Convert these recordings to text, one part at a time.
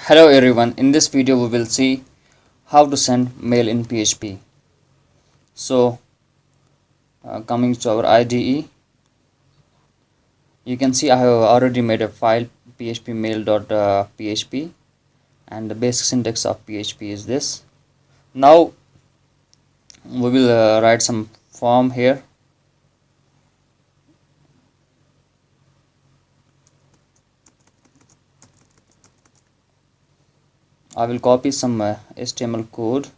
Hello everyone, in this video we will see how to send mail in PHP. So coming to our IDE, you can see I have already made a file phpmail.php and the basic syntax of PHP is this. Now we will write some form here. I will copy some HTML code.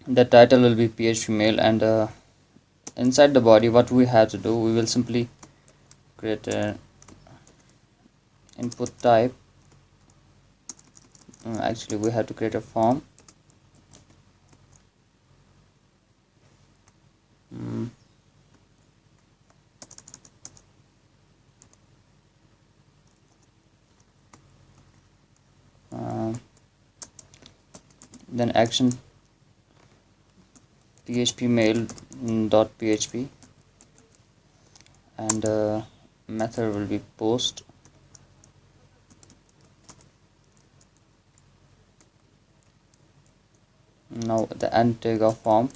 The title will be PHP mail, and inside the body what we have to do, we will simply create an input type. Actually we have to create a form. Mm, uh, then action phpmail.php and method will be post. Now the end tag of form.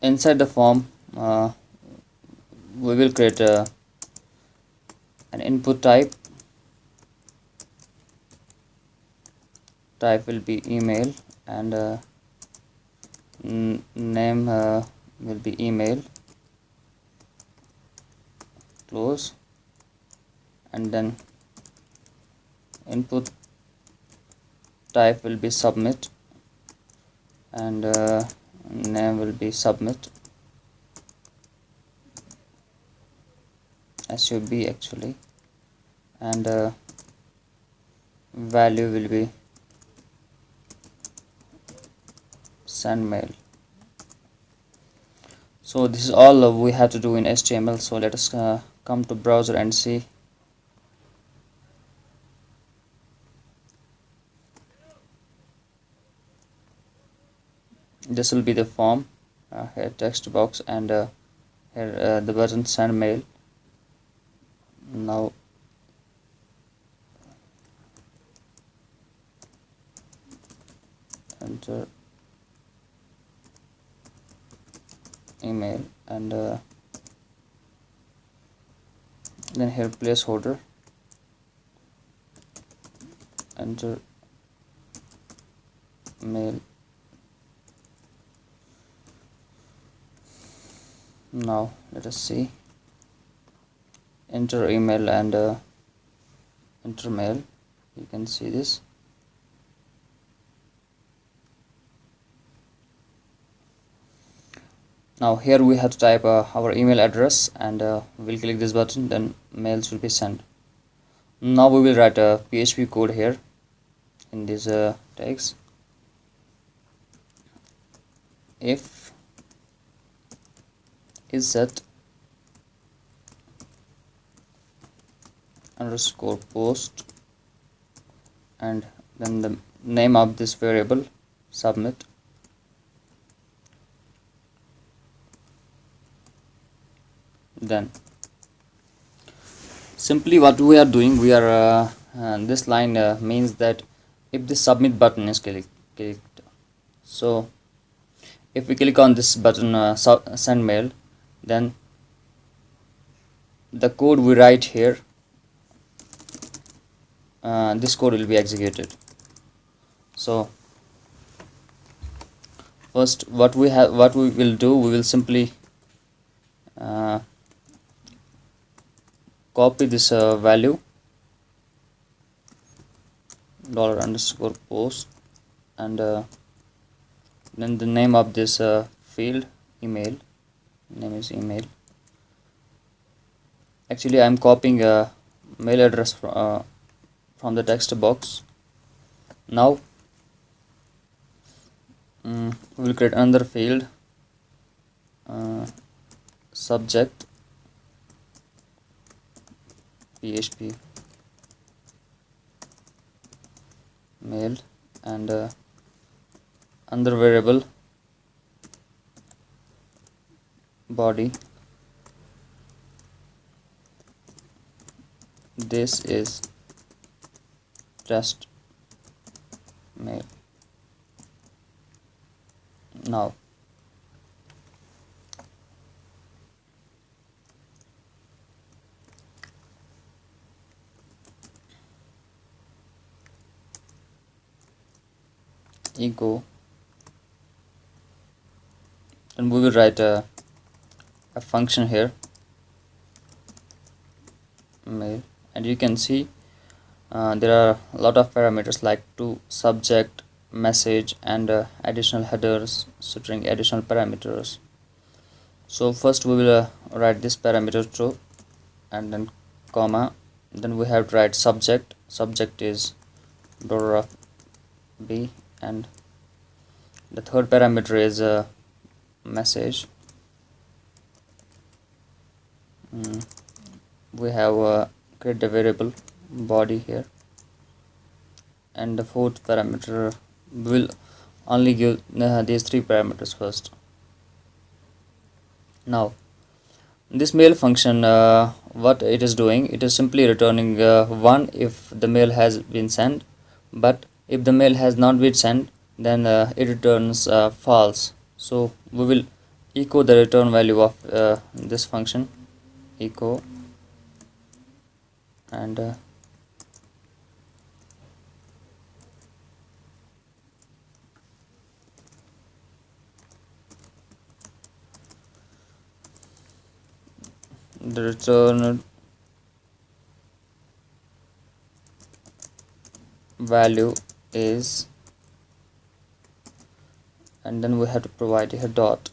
Inside the form we will create an input type. Type will be email and name will be email, close, and then input type will be submit and name will be submit, sub actually, and value will be send mail. So this is all we have to do in HTML. So let us come to browser and see. This will be the form, here text box, and here the button send mail. Now enter email and then here placeholder, enter mail. Now let us see, enter email and enter mail. You can see this. Now here we have to type our email address, and we'll click this button, then mails will be sent. Now we will write a PHP code here in these tags. If is set underscore post, and then the name of this variable submit, then simply what we are doing, we are this line means that if the submit button is clicked, so if we click on this button send mail, then the code we write here, this code will be executed. So first what we will do, we will simply copy this value dollar underscore post, and then the name of this field, email, name is email. Actually I am copying a mail address from the text box, Now we will create another field, subject PHP mail, and another variable body. This is test mail. Now echo, and we will write a function here, mail, and you can see there are a lot of parameters like to subject, message, and additional headers, string additional parameters. So first we will write this parameter true, and then comma, then we have to write subject is $b, and the third parameter is message. We have create a variable body here, and the fourth parameter will only give these three parameters first. Now this mail function, what it is doing, it is simply returning 1 if the mail has been sent, but if the mail has not been sent, then it returns false. So we will echo the return value of this function, echo, and the return value is, and then we have to provide here dot.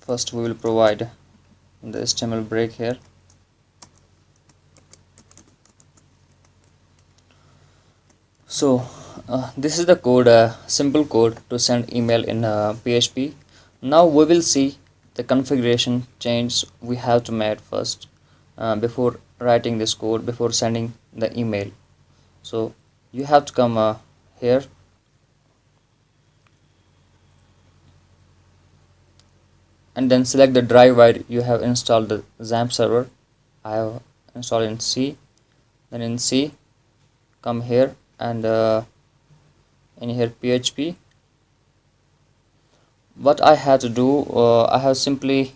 First we will provide the HTML break here. So this is the code, simple code to send email in PHP. Now we will see the configuration change we have to make first before writing this code, before sending the email. So you have to come here, and then select the drive where you have installed the XAMPP server. I have installed in C. Then in C, come here, and in here PHP. What I have to do, I have simply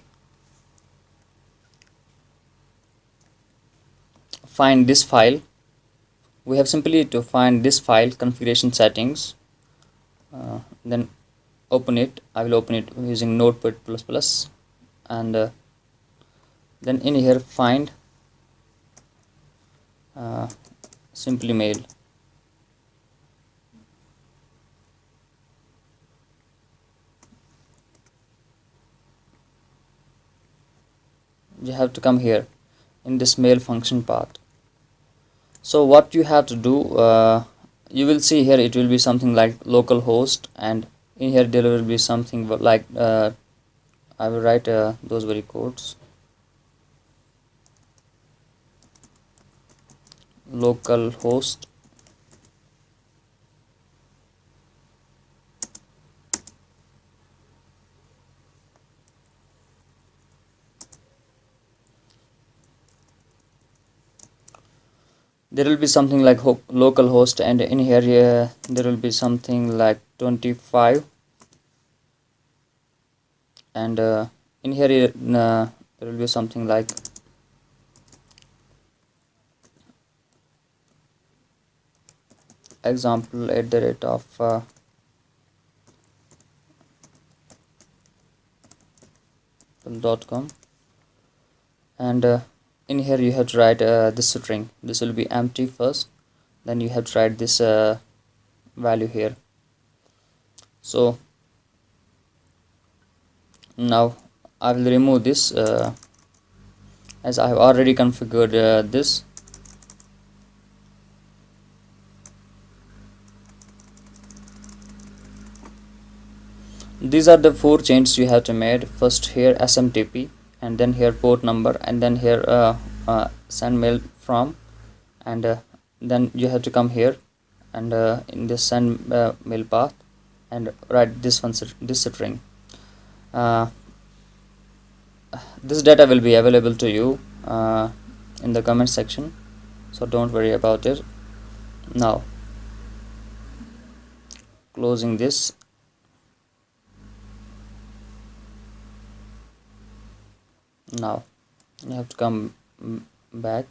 find this file. We have simply to find this file, configuration settings, then open it. I will open it using Notepad++, and then in here find simply mail. You have to come here in this mail function part. So what you have to do, you will see here it will be something like localhost, and in here there will be something like I will write those very codes, localhost, there will be something like localhost, and in here there will be something like 25, and in here there will be something like example at the rate of .com, and in here you have to write this string. This will be empty first, then you have to write this value here. So now I will remove this as I have already configured this. These are the 4 changes you have to make. First here SMTP, and then here port number, and then here send mail from, and then you have to come here and in this send mail path and write this one, this string. This data will be available to you in the comment section, so don't worry about it. Now closing this, now you have to come back,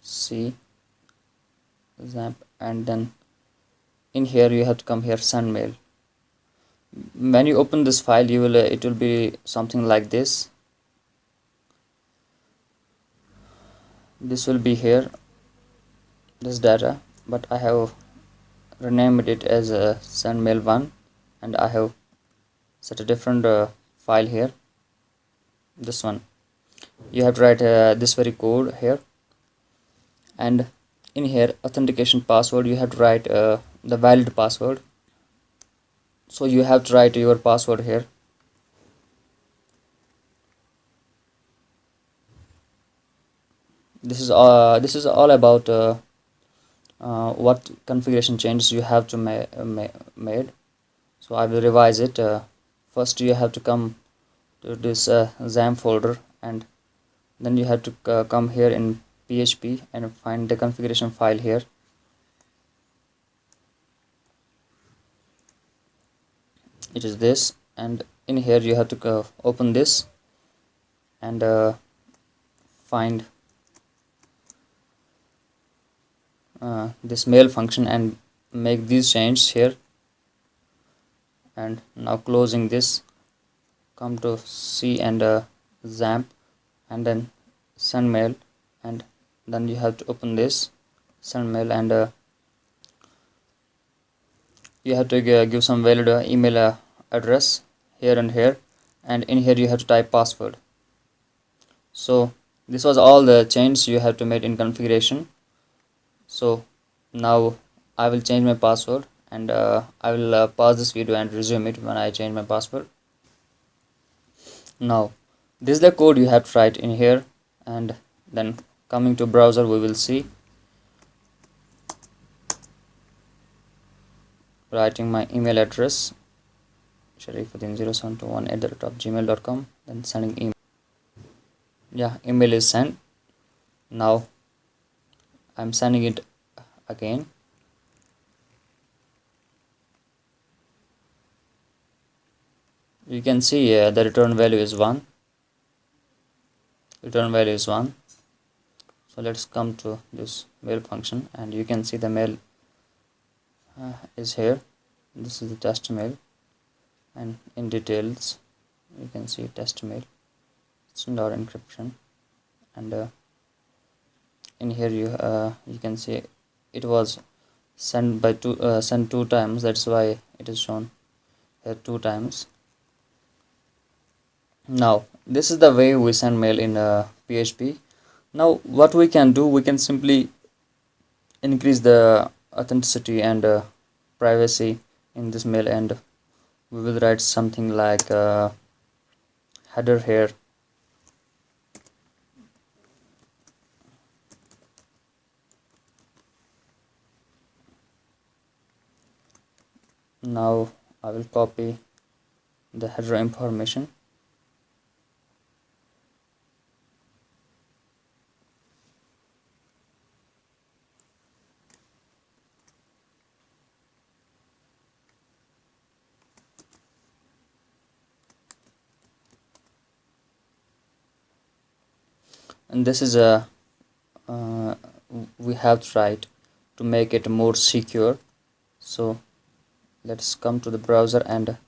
see XAMPP, and then in here you have to come here send mail. When you open this file, you will it will be something like this. This will be here, this data, but I have renamed it as send mail 1, and I have set a different file here, this one. You have to write this very code here, and in here authentication password you have to write the valid password. So you have to write your password here. This is all about what configuration changes you have to made. So I will revise it. First you have to come to this XAMPP folder, and then you have to come here in PHP and find the configuration file here. It is this, and in here you have to open this and find this mail function and make these changes here. And now closing this, come to C and XAMPP, and then send mail, and then you have to open this send mail, and you have to give some valid email address here and here, and in here you have to type password. So this was all the changes you have to make in configuration. So now I will change my password, and I will pause this video and resume it when I change my password. Now this is the code you have to write in here, and then coming to browser we will see writing my email address sharifuddin0721@gmail.com, then sending email. Yeah, email is sent. Now I'm sending it again. You can see the return value is 1. Return value is 1. So let's come to this mail function, and you can see the mail is here. This is the test mail, and in details you can see test mail, standard encryption, and in here you can see it was sent by sent 2 times. That's why it is shown here 2 times. Now this is the way we send mail in PHP. Now what we can do, we can simply increase the authenticity and privacy in this mail, and we will write something like header here. Now I will copy the header information, and this is a we have tried to make it more secure. So let's come to the browser and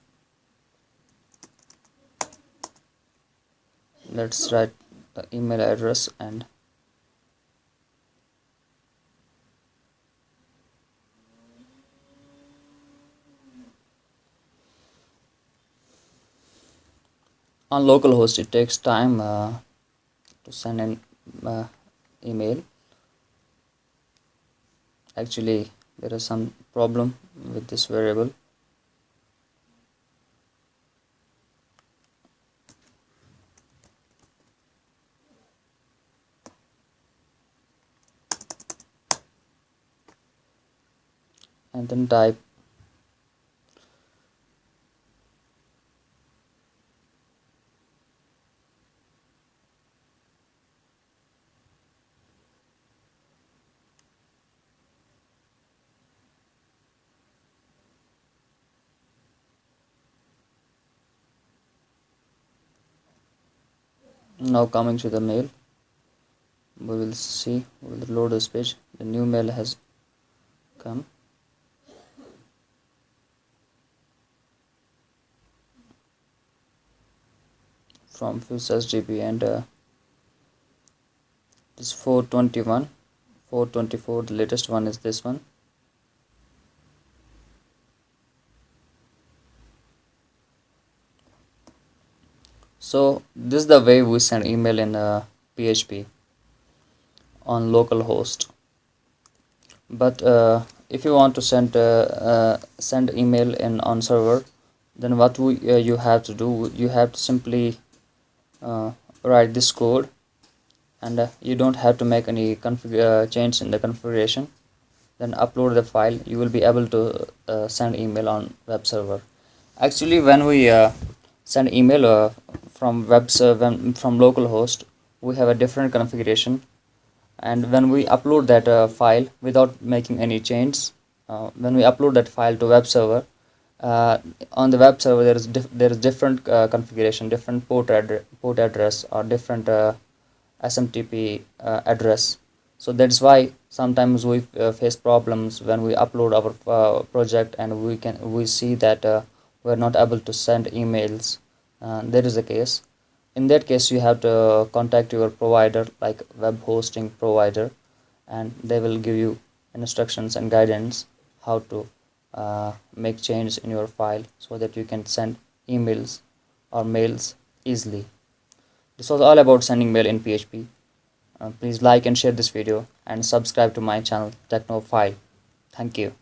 let's write the email address, and On localhost it takes time to send an email. Actually there is some problem with this variable. And then type now. Coming to the mail, we will see, we will load this page. The new mail has come from FuseSGB, and this 421, 424, the latest one is this one. So this is the way we send email in PHP on localhost. But if you want to send email in on server, then what you have to do, you have to simply write this code, and you don't have to make any change in the configuration. Then upload the file, you will be able to send email on web server. Actually when we send email from web server, from localhost, we have a different configuration. And when we upload that file without making any change, when we upload that file to web server, uh, on the web server there is different configuration, different port address, or different SMTP address. So that's why sometimes we face problems when we upload our project, and we see that we're not able to send emails. There is a case. In that case you have to contact your provider, like web hosting provider, and they will give you instructions and guidance how to make changes in your file so that you can send emails or mails easily. This was all about sending mail in PHP. Please like and share this video and subscribe to my channel Technophile. Thank you.